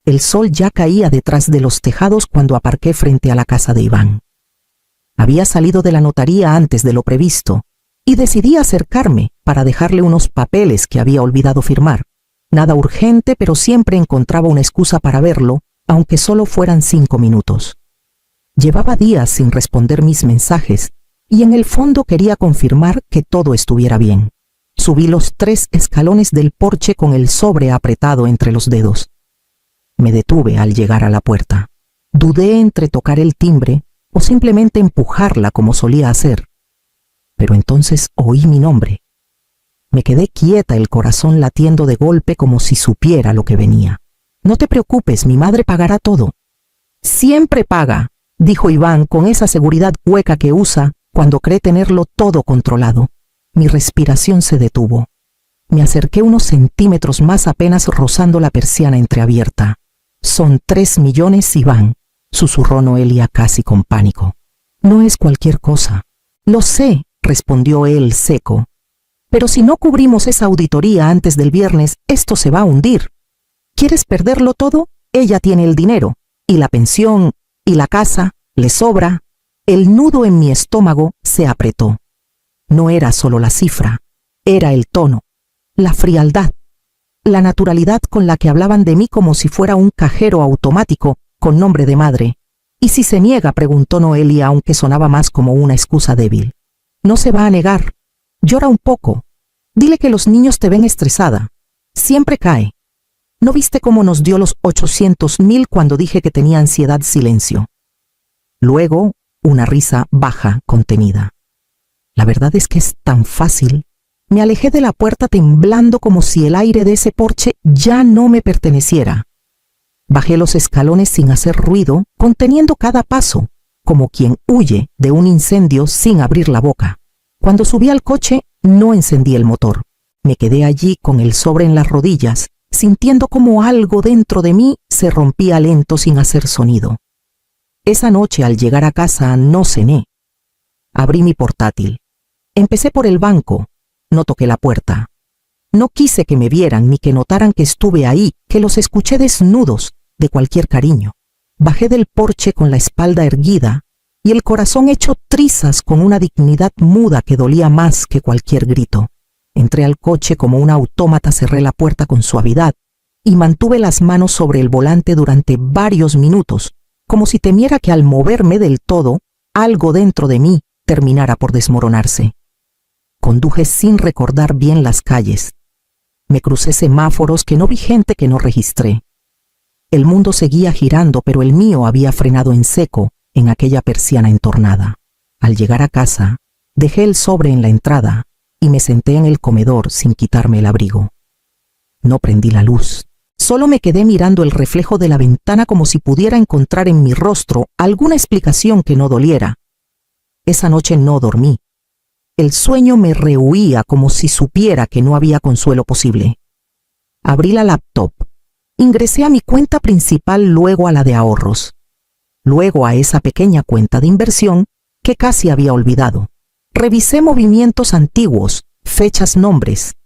El sol ya caía detrás de los tejados cuando aparqué frente a la casa de Iván. Había salido de la notaría antes de lo previsto y decidí acercarme para dejarle unos papeles que había olvidado firmar. Nada urgente, pero siempre encontraba una excusa para verlo, aunque solo fueran 5 minutos. Llevaba días sin responder mis mensajes y en el fondo quería confirmar que todo estuviera bien. Subí los 3 escalones del porche con el sobre apretado entre los dedos. Me detuve al llegar a la puerta. Dudé entre tocar el timbre o simplemente empujarla como solía hacer. Pero entonces oí mi nombre. Me quedé quieta, el corazón latiendo de golpe como si supiera lo que venía. «No te preocupes, mi madre pagará todo». «Siempre paga», dijo Iván con esa seguridad hueca que usa cuando cree tenerlo todo controlado. Mi respiración se detuvo. Me acerqué unos centímetros más, apenas rozando la persiana entreabierta. «Son 3 millones, Iván», susurró Noelia casi con pánico. «No es cualquier cosa». «Lo sé», respondió él seco. «Pero si no cubrimos esa auditoría antes del viernes, esto se va a hundir. ¿Quieres perderlo todo? Ella tiene el dinero, y la pensión, y la casa, le sobra». El nudo en mi estómago se apretó. No era solo la cifra, era el tono, la frialdad, la naturalidad con la que hablaban de mí como si fuera un cajero automático con nombre de madre. «¿Y si se niega?», preguntó Noelia, aunque sonaba más como una excusa débil. «No se va a negar. Llora un poco. Dile que los niños te ven estresada. Siempre cae. ¿No viste cómo nos dio los 800.000 cuando dije que tenía ansiedad? Silencio». Luego, una risa baja, contenida. «La verdad es que es tan fácil». Me alejé de la puerta temblando como si el aire de ese porche ya no me perteneciera. Bajé los escalones sin hacer ruido, conteniendo cada paso, como quien huye de un incendio sin abrir la boca. Cuando subí al coche, no encendí el motor. Me quedé allí con el sobre en las rodillas, sintiendo como algo dentro de mí se rompía lento sin hacer sonido. Esa noche, al llegar a casa, no cené. Abrí mi portátil. Empecé por el banco. No toqué la puerta. No quise que me vieran ni que notaran que estuve ahí, que los escuché desnudos de cualquier cariño. Bajé del porche con la espalda erguida y el corazón hecho trizas, con una dignidad muda que dolía más que cualquier grito. Entré al coche como un autómata, cerré la puerta con suavidad y mantuve las manos sobre el volante durante varios minutos, como si temiera que al moverme del todo, algo dentro de mí terminara por desmoronarse. Conduje sin recordar bien las calles. Me crucé semáforos que no vi, gente que no registré. El mundo seguía girando, pero el mío había frenado en seco en aquella persiana entornada. Al llegar a casa, dejé el sobre en la entrada y me senté en el comedor sin quitarme el abrigo. No prendí la luz. Solo me quedé mirando el reflejo de la ventana como si pudiera encontrar en mi rostro alguna explicación que no doliera. Esa noche no dormí. El sueño me rehuía como si supiera que no había consuelo posible. Abrí la laptop. Ingresé a mi cuenta principal, luego a la de ahorros. Luego a esa pequeña cuenta de inversión que casi había olvidado. Revisé movimientos antiguos, fechas, nombres.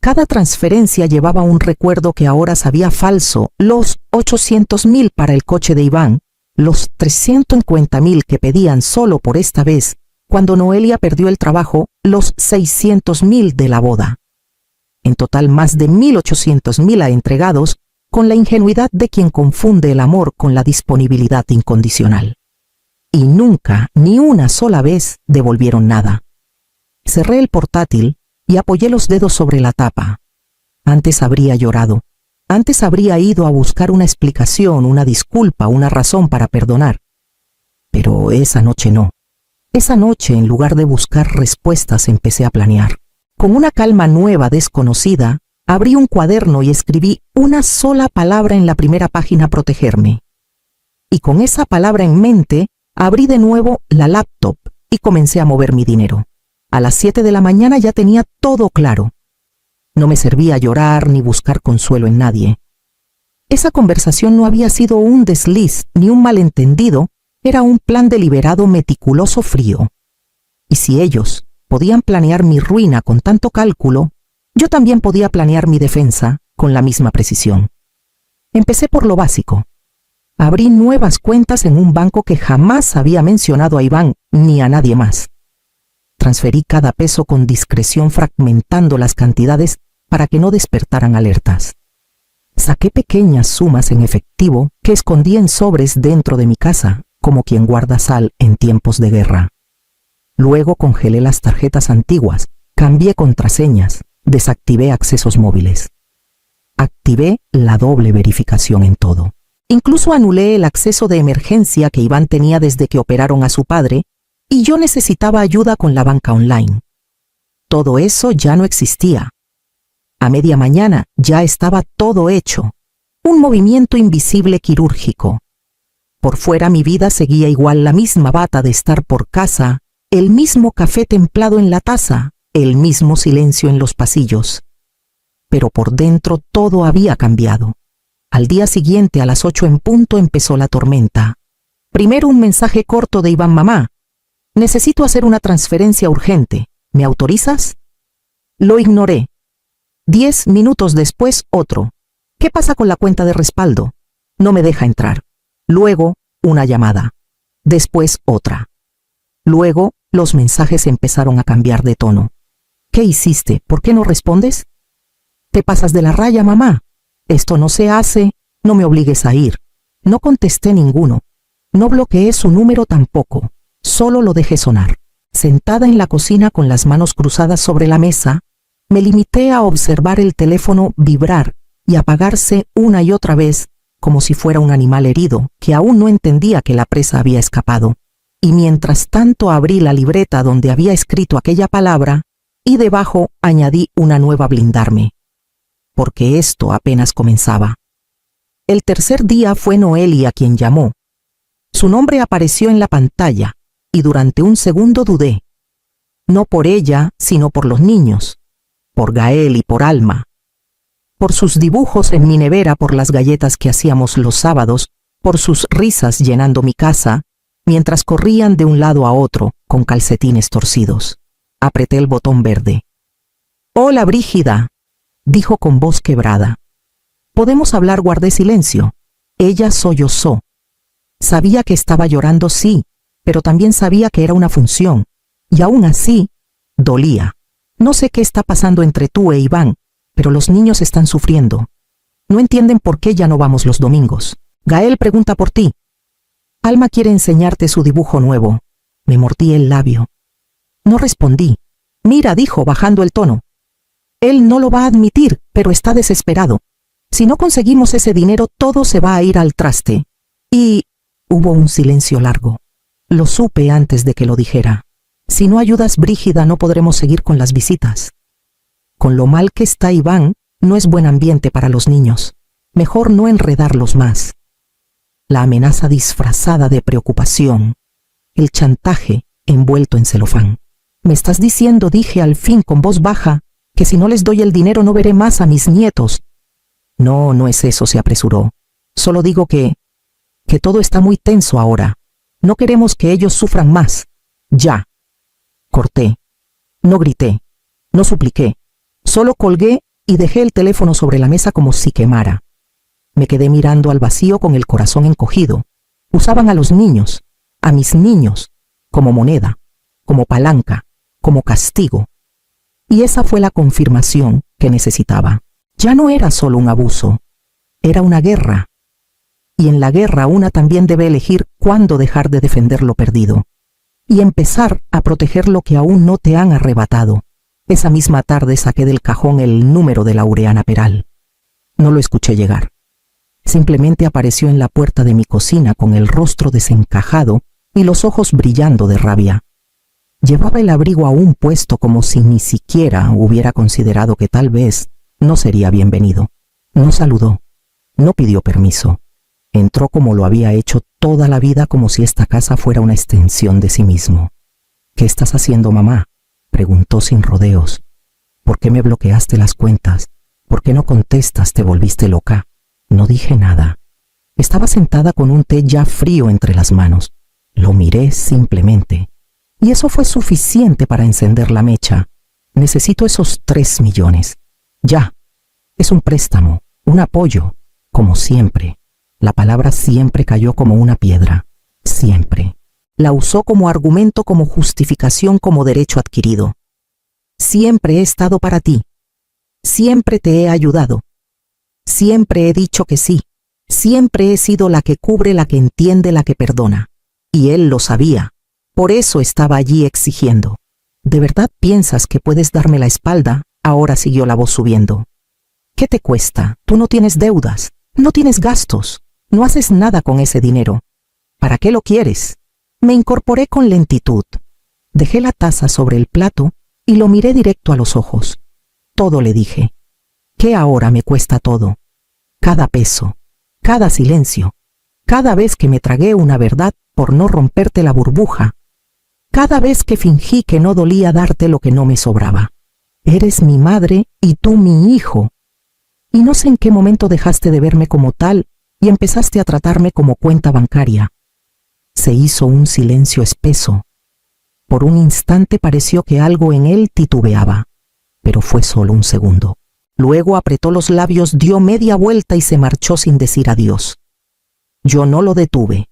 Cada transferencia llevaba un recuerdo que ahora sabía falso: los 800.000 para el coche de Iván, los 350.000 que pedían solo por esta vez, cuando Noelia perdió el trabajo, los 600.000 de la boda. En total, más de 1.800.000 entregados, con la ingenuidad de quien confunde el amor con la disponibilidad incondicional. Y nunca, ni una sola vez, devolvieron nada. Cerré el portátil y apoyé los dedos sobre la tapa. Antes habría llorado. Antes habría ido a buscar una explicación, una disculpa, una razón para perdonar. Pero esa noche no. Esa noche, en lugar de buscar respuestas, empecé a planear. Con una calma nueva, desconocida, abrí un cuaderno y escribí una sola palabra en la primera página: protegerme. Y con esa palabra en mente, abrí de nuevo la laptop y comencé a mover mi dinero. A las 7 de la mañana ya tenía todo claro. No me servía llorar ni buscar consuelo en nadie. Esa conversación no había sido un desliz ni un malentendido, era un plan deliberado, meticuloso, frío. Y si ellos podían planear mi ruina con tanto cálculo, yo también podía planear mi defensa con la misma precisión. Empecé por lo básico. Abrí nuevas cuentas en un banco que jamás había mencionado a Iván ni a nadie más. Transferí cada peso con discreción, fragmentando las cantidades para que no despertaran alertas. Saqué pequeñas sumas en efectivo que escondí en sobres dentro de mi casa, como quien guarda sal en tiempos de guerra. Luego congelé las tarjetas antiguas, cambié contraseñas, desactivé accesos móviles. Activé la doble verificación en todo. Incluso anulé el acceso de emergencia que Iván tenía desde que operaron a su padre y yo necesitaba ayuda con la banca online. Todo eso ya no existía. A media mañana ya estaba todo hecho. Un movimiento invisible quirúrgico. Por fuera mi vida seguía igual, la misma bata de estar por casa, el mismo café templado en la taza, el mismo silencio en los pasillos. Pero por dentro todo había cambiado. Al día siguiente, a las 8 en punto, empezó la tormenta. Primero un mensaje corto de Iván: mamá, necesito hacer una transferencia urgente. ¿Me autorizas? Lo ignoré. 10 minutos después, otro. ¿Qué pasa con la cuenta de respaldo? No me deja entrar. Luego, una llamada. Después, otra. Luego, los mensajes empezaron a cambiar de tono. ¿Qué hiciste? ¿Por qué no respondes? Te pasas de la raya, mamá. Esto no se hace, no me obligues a ir. No contesté ninguno. No bloqueé su número tampoco. Solo lo dejé sonar. Sentada en la cocina con las manos cruzadas sobre la mesa, me limité a observar el teléfono vibrar y apagarse una y otra vez, como si fuera un animal herido que aún no entendía que la presa había escapado. Y mientras tanto abrí la libreta donde había escrito aquella palabra y debajo añadí una nueva: blindarme. Porque esto apenas comenzaba. El tercer día fue Noelia quien llamó. Su nombre apareció en la pantalla y durante un segundo dudé. No por ella, sino por los niños. Por Gael y por Alma. Por sus dibujos en mi nevera, por las galletas que hacíamos los sábados, por sus risas llenando mi casa, mientras corrían de un lado a otro con calcetines torcidos. Apreté el botón verde. «Hola, Brígida», dijo con voz quebrada. «¿Podemos hablar?». Guardé silencio. Ella sollozó. Sabía que estaba llorando, sí, pero también sabía que era una función, y aún así, dolía. «No sé qué está pasando entre tú e Iván, pero los niños están sufriendo. No entienden por qué ya no vamos los domingos. Gael pregunta por ti. Alma quiere enseñarte su dibujo nuevo». Me mordí el labio. No respondí. «Mira», dijo bajando el tono. «Él no lo va a admitir, pero está desesperado. Si no conseguimos ese dinero, todo se va a ir al traste». Y hubo un silencio largo. Lo supe antes de que lo dijera. «Si no ayudas, Brígida, no podremos seguir con las visitas. Con lo mal que está Iván, no es buen ambiente para los niños. Mejor no enredarlos más». La amenaza disfrazada de preocupación. El chantaje envuelto en celofán. «¿Me estás diciendo?», dije al fin con voz baja, «que si no les doy el dinero no veré más a mis nietos?» «No, no es eso», se apresuró. «Solo digo que todo está muy tenso ahora. No queremos que ellos sufran más. Ya». Corté. No grité. No supliqué. Solo colgué y dejé el teléfono sobre la mesa como si quemara. Me quedé mirando al vacío con el corazón encogido. Usaban a los niños, a mis niños, como moneda, como palanca, como castigo. Y esa fue la confirmación que necesitaba. Ya no era solo un abuso, era una guerra. Y en la guerra una también debe elegir cuándo dejar de defender lo perdido y empezar a proteger lo que aún no te han arrebatado. Esa misma tarde saqué del cajón el número de Laureana Peral. No lo escuché llegar. Simplemente apareció en la puerta de mi cocina con el rostro desencajado y los ojos brillando de rabia. Llevaba el abrigo aún puesto como si ni siquiera hubiera considerado que tal vez no sería bienvenido. No saludó, no pidió permiso. Entró como lo había hecho toda la vida, como si esta casa fuera una extensión de sí mismo. «¿Qué estás haciendo, mamá?», preguntó sin rodeos. «¿Por qué me bloqueaste las cuentas? ¿Por qué no contestas? ¿Te volviste loca?». No dije nada. Estaba sentada con un té ya frío entre las manos. Lo miré simplemente. Y eso fue suficiente para encender la mecha. «Necesito esos 3 millones. Ya. Es un préstamo, un apoyo. como siempre. La palabra siempre cayó como una piedra. Siempre. La usó como argumento, como justificación, como derecho adquirido. Siempre he estado para ti. Siempre te he ayudado. Siempre he dicho que sí. Siempre he sido la que cubre, la que entiende, la que perdona. Y él lo sabía. Por eso estaba allí exigiendo. ¿De verdad piensas que puedes darme la espalda? Ahora siguió la voz subiendo. ¿Qué te cuesta? Tú no tienes deudas, no tienes gastos, no haces nada con ese dinero. ¿Para qué lo quieres? Me incorporé con lentitud. Dejé la taza sobre el plato y lo miré directo a los ojos. Todo le dije. ¿Qué ahora me cuesta todo? Cada peso, cada silencio, cada vez que me tragué una verdad por no romperte la burbuja, cada vez que fingí que no dolía darte lo que no me sobraba. Eres mi madre y tú mi hijo. Y no sé en qué momento dejaste de verme como tal y empezaste a tratarme como cuenta bancaria. Se hizo un silencio espeso. Por un instante pareció que algo en él titubeaba, pero fue solo un segundo. Luego apretó los labios, dio media vuelta y se marchó sin decir adiós. Yo no lo detuve.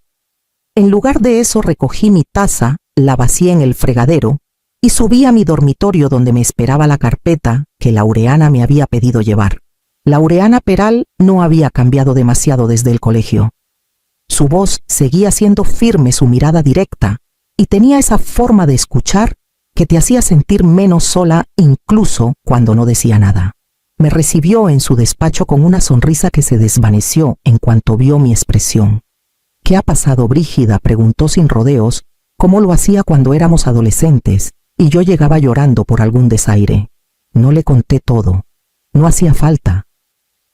En lugar de eso recogí mi taza, la vacié en el fregadero y subí a mi dormitorio donde me esperaba la carpeta que Laureana me había pedido llevar. Laureana Peral no había cambiado demasiado desde el colegio. Su voz seguía siendo firme, su mirada directa, y tenía esa forma de escuchar que te hacía sentir menos sola incluso cuando no decía nada. Me recibió en su despacho con una sonrisa que se desvaneció en cuanto vio mi expresión. ¿Qué ha pasado, Brígida?, preguntó sin rodeos, como lo hacía cuando éramos adolescentes, y yo llegaba llorando por algún desaire. No le conté todo. No hacía falta.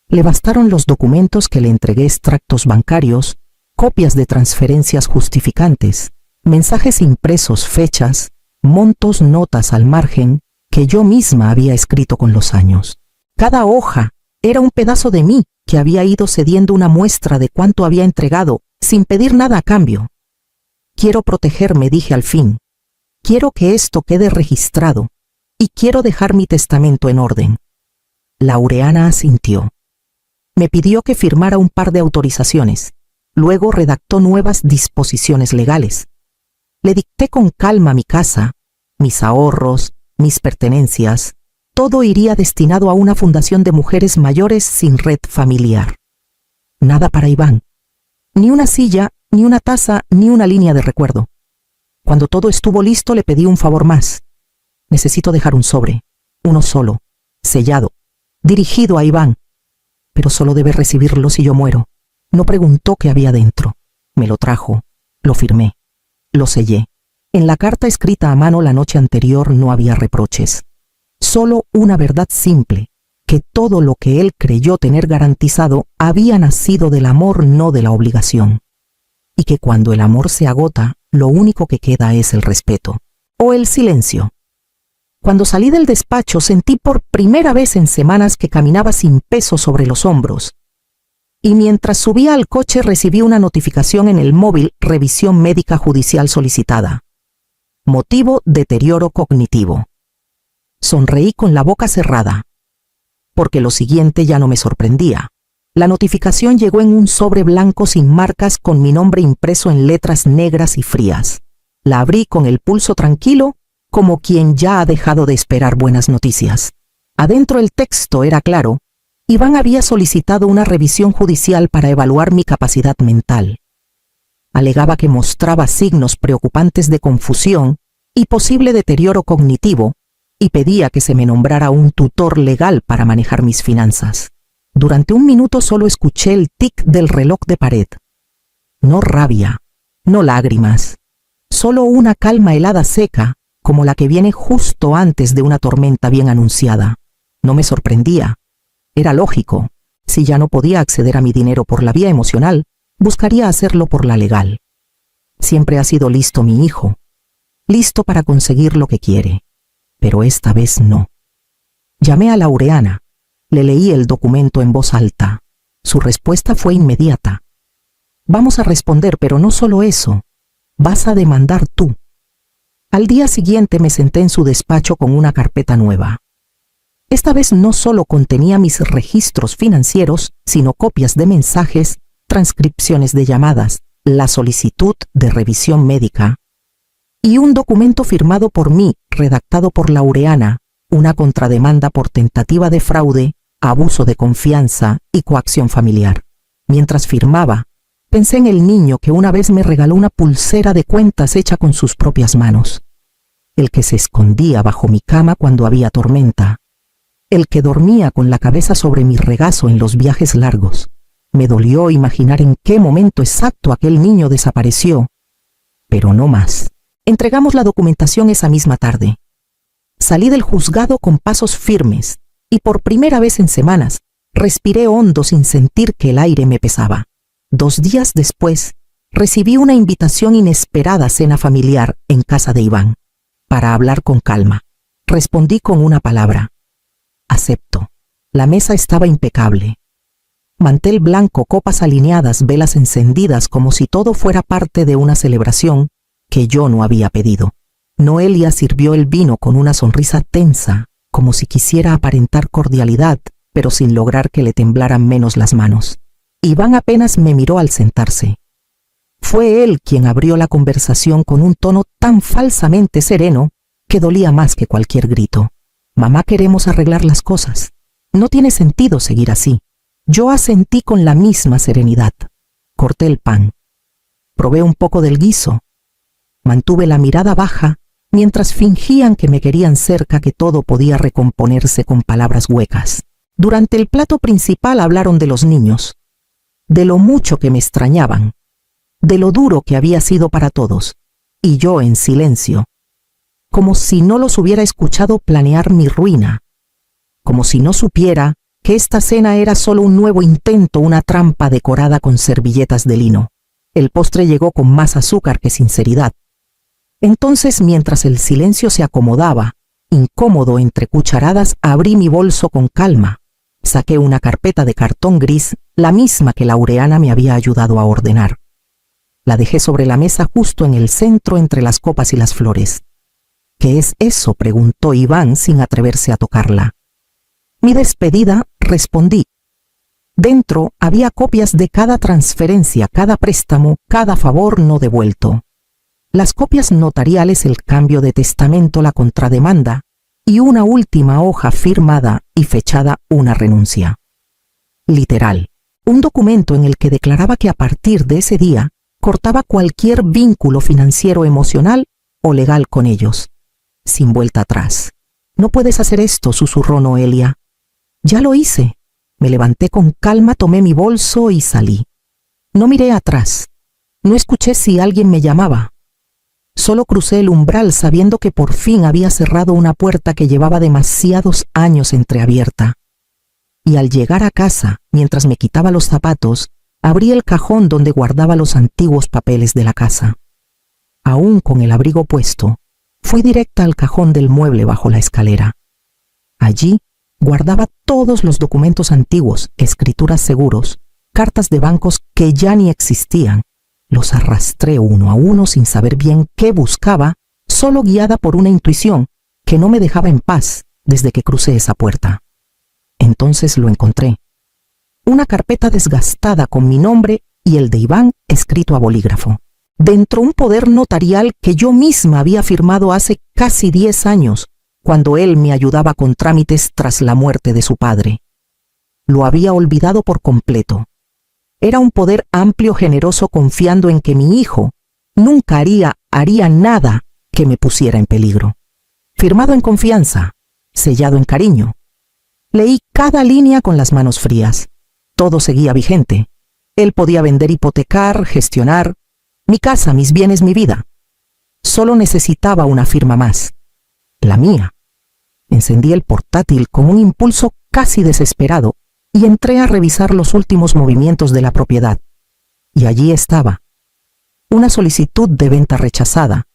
Le bastaron los documentos que le entregué, extractos bancarios, copias de transferencias justificantes, mensajes impresos, fechas, montos, notas al margen que yo misma había escrito con los años. Cada hoja era un pedazo de mí que había ido cediendo una muestra de cuánto había entregado, sin pedir nada a cambio. Quiero protegerme, dije al fin. Quiero que esto quede registrado y quiero dejar mi testamento en orden. Laureana asintió. Me pidió que firmara un par de autorizaciones. Luego redactó nuevas disposiciones legales. Le dicté con calma mi casa, mis ahorros, mis pertenencias. Todo iría destinado a una fundación de mujeres mayores sin red familiar. Nada para Iván. Ni una silla, ni una taza, ni una línea de recuerdo. Cuando todo estuvo listo le pedí un favor más. Necesito dejar un sobre, uno solo, sellado, dirigido a Iván. Pero solo debe recibirlo si yo muero. No preguntó qué había dentro. Me lo trajo, lo firmé, lo sellé. En la carta escrita a mano la noche anterior no había reproches. Solo una verdad simple, que todo lo que él creyó tener garantizado había nacido del amor, no de la obligación. Y que cuando el amor se agota, lo único que queda es el respeto, o el silencio. Cuando salí del despacho sentí por primera vez en semanas que caminaba sin peso sobre los hombros. Y mientras subía al coche recibí una notificación en el móvil: revisión médica judicial solicitada. Motivo: deterioro cognitivo. Sonreí con la boca cerrada, porque lo siguiente ya no me sorprendía. La notificación llegó en un sobre blanco sin marcas con mi nombre impreso en letras negras y frías. La abrí con el pulso tranquilo, como quien ya ha dejado de esperar buenas noticias. Adentro el texto era claro. Iván había solicitado una revisión judicial para evaluar mi capacidad mental. Alegaba que mostraba signos preocupantes de confusión y posible deterioro cognitivo, y pedía que se me nombrara un tutor legal para manejar mis finanzas. Durante un minuto solo escuché el tic del reloj de pared. No rabia, no lágrimas, solo una calma helada seca, como la que viene justo antes de una tormenta bien anunciada. No me sorprendía. Era lógico. Si ya no podía acceder a mi dinero por la vía emocional, buscaría hacerlo por la legal. Siempre ha sido listo mi hijo, listo para conseguir lo que quiere, pero esta vez no. Llamé a Laureana. Le leí el documento en voz alta. Su respuesta fue inmediata. Vamos a responder, pero no solo eso. Vas a demandar tú. Al día siguiente me senté en su despacho con una carpeta nueva. Esta vez no solo contenía mis registros financieros, sino copias de mensajes, transcripciones de llamadas, la solicitud de revisión médica y un documento firmado por mí, redactado por Laureana, una contrademanda por tentativa de fraude, abuso de confianza y coacción familiar. Mientras firmaba, pensé en el niño que una vez me regaló una pulsera de cuentas hecha con sus propias manos, el que se escondía bajo mi cama cuando había tormenta, el que dormía con la cabeza sobre mi regazo en los viajes largos. Me dolió imaginar en qué momento exacto aquel niño desapareció, pero no más. Entregamos la documentación esa misma tarde. Salí del juzgado con pasos firmes y por primera vez en semanas respiré hondo sin sentir que el aire me pesaba. 2 días después, recibí una invitación inesperada a cena familiar en casa de Iván, para hablar con calma. Respondí con una palabra: acepto. La mesa estaba impecable. Mantel blanco, copas alineadas, velas encendidas, como si todo fuera parte de una celebración que yo no había pedido. Noelia sirvió el vino con una sonrisa tensa, como si quisiera aparentar cordialidad, pero sin lograr que le temblaran menos las manos. Iván apenas me miró al sentarse. Fue él quien abrió la conversación con un tono tan falsamente sereno que dolía más que cualquier grito. Mamá, queremos arreglar las cosas. No tiene sentido seguir así. Yo asentí con la misma serenidad. Corté el pan. Probé un poco del guiso. Mantuve la mirada baja mientras fingían que me querían cerca, que todo podía recomponerse con palabras huecas. Durante el plato principal hablaron de los niños, de lo mucho que me extrañaban, de lo duro que había sido para todos, y yo en silencio, como si no los hubiera escuchado planear mi ruina, como si no supiera que esta cena era solo un nuevo intento, una trampa decorada con servilletas de lino. El postre llegó con más azúcar que sinceridad. Entonces, mientras el silencio se acomodaba, incómodo entre cucharadas, abrí mi bolso con calma. Saqué una carpeta de cartón gris, la misma que Laureana me había ayudado a ordenar. La dejé sobre la mesa justo en el centro entre las copas y las flores. ¿Qué es eso?, preguntó Iván sin atreverse a tocarla. Mi despedida, respondí. Dentro había copias de cada transferencia, cada préstamo, cada favor no devuelto. Las copias notariales, el cambio de testamento, la contrademanda y una última hoja firmada y fechada, una renuncia. Literal, un documento en el que declaraba que a partir de ese día cortaba cualquier vínculo financiero, emocional o legal con ellos, sin vuelta atrás. No puedes hacer esto, susurró Noelia. Ya lo hice. Me levanté con calma, tomé mi bolso y salí. No miré atrás. No escuché si alguien me llamaba. Solo crucé el umbral sabiendo que por fin había cerrado una puerta que llevaba demasiados años entreabierta. Y al llegar a casa, mientras me quitaba los zapatos, abrí el cajón donde guardaba los antiguos papeles de la casa. Aún con el abrigo puesto, fui directa al cajón del mueble bajo la escalera. Allí guardaba todos los documentos antiguos, escrituras seguros, cartas de bancos que ya ni existían. Los arrastré uno a uno sin saber bien qué buscaba, solo guiada por una intuición que no me dejaba en paz desde que crucé esa puerta. Entonces lo encontré. Una carpeta desgastada con mi nombre y el de Iván escrito a bolígrafo. Dentro un poder notarial que yo misma había firmado hace casi 10 años, cuando él me ayudaba con trámites tras la muerte de su padre. Lo había olvidado por completo. Era un poder amplio, generoso, confiando en que mi hijo nunca haría nada que me pusiera en peligro. Firmado en confianza, sellado en cariño. Leí cada línea con las manos frías. Todo seguía vigente. Él podía vender, hipotecar, gestionar mi casa, mis bienes, mi vida. Solo necesitaba una firma más. La mía. Encendí el portátil con un impulso casi desesperado y entré a revisar los últimos movimientos de la propiedad. Y allí estaba. Una solicitud de venta rechazada.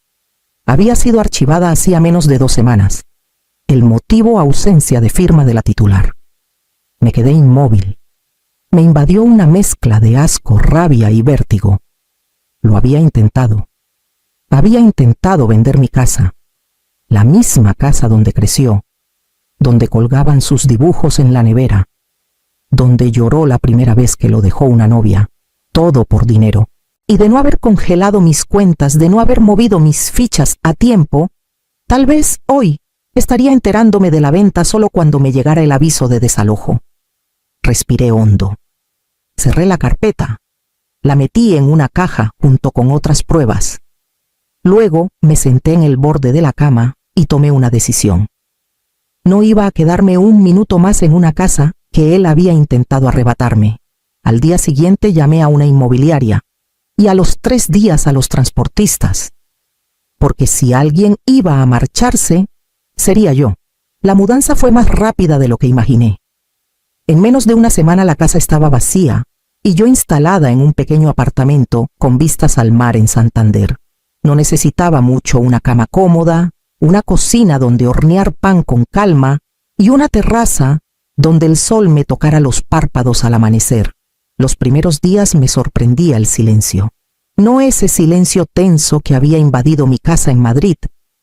Había sido archivada hacía menos de 2 semanas. El motivo: ausencia de firma de la titular. Me quedé inmóvil. Me invadió una mezcla de asco, rabia y vértigo. Lo había intentado. Había intentado vender mi casa. La misma casa donde creció. donde colgaban sus dibujos en la nevera, donde lloró la primera vez que lo dejó una novia, todo por dinero. Y de no haber congelado mis cuentas, de no haber movido mis fichas a tiempo, tal vez hoy estaría enterándome de la venta solo cuando me llegara el aviso de desalojo. Respiré hondo. Cerré la carpeta. La metí en una caja junto con otras pruebas. Luego me senté en el borde de la cama y tomé una decisión. No iba a quedarme un minuto más en una casa que él había intentado arrebatarme. Al día siguiente llamé a una inmobiliaria y a los 3 días a los transportistas. Porque si alguien iba a marcharse, sería yo. La mudanza fue más rápida de lo que imaginé. En menos de una semana la casa estaba vacía y yo instalada en un pequeño apartamento con vistas al mar en Santander. No necesitaba mucho: una cama cómoda, una cocina donde hornear pan con calma y una terraza donde el sol me tocara los párpados al amanecer. Los primeros días me sorprendía el silencio. No ese silencio tenso que había invadido mi casa en Madrid,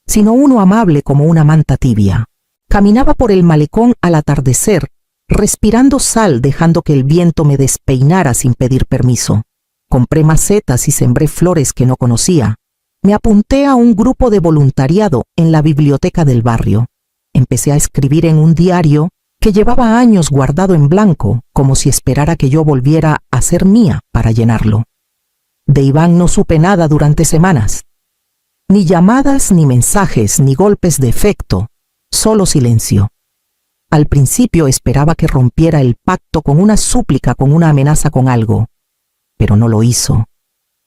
sino uno amable como una manta tibia. Caminaba por el malecón al atardecer, respirando sal, dejando que el viento me despeinara sin pedir permiso. Compré macetas y sembré flores que no conocía. Me apunté a un grupo de voluntariado en la biblioteca del barrio. Empecé a escribir en un diario que llevaba años guardado en blanco, como si esperara que yo volviera a ser mía para llenarlo. De Iván no supe nada durante semanas. Ni llamadas, ni mensajes, ni golpes de efecto, solo silencio. Al principio esperaba que rompiera el pacto con una súplica, con una amenaza, con algo, pero no lo hizo.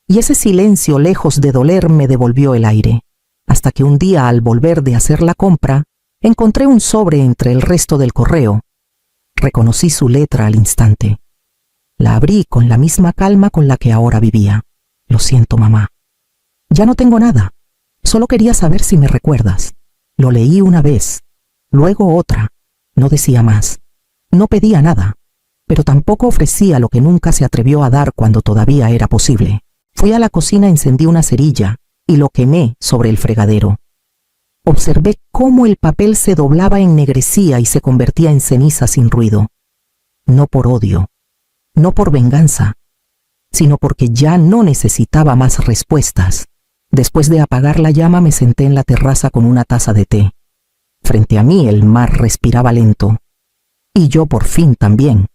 Y ese silencio, lejos de doler, me devolvió el aire, hasta que un día, al volver de hacer la compra, encontré un sobre entre el resto del correo. Reconocí su letra al instante. La abrí con la misma calma con la que ahora vivía. Lo siento, mamá. Ya no tengo nada. Solo quería saber si me recuerdas. Lo leí una vez, luego otra. No decía más. No pedía nada, pero tampoco ofrecía lo que nunca se atrevió a dar cuando todavía era posible. Fui a la cocina, encendí una cerilla y lo quemé sobre el fregadero. Observé cómo el papel se doblaba, ennegrecía y se convertía en ceniza sin ruido. No por odio, no por venganza, sino porque ya no necesitaba más respuestas. Después de apagar la llama me senté en la terraza con una taza de té. Frente a mí el mar respiraba lento. Y yo por fin también.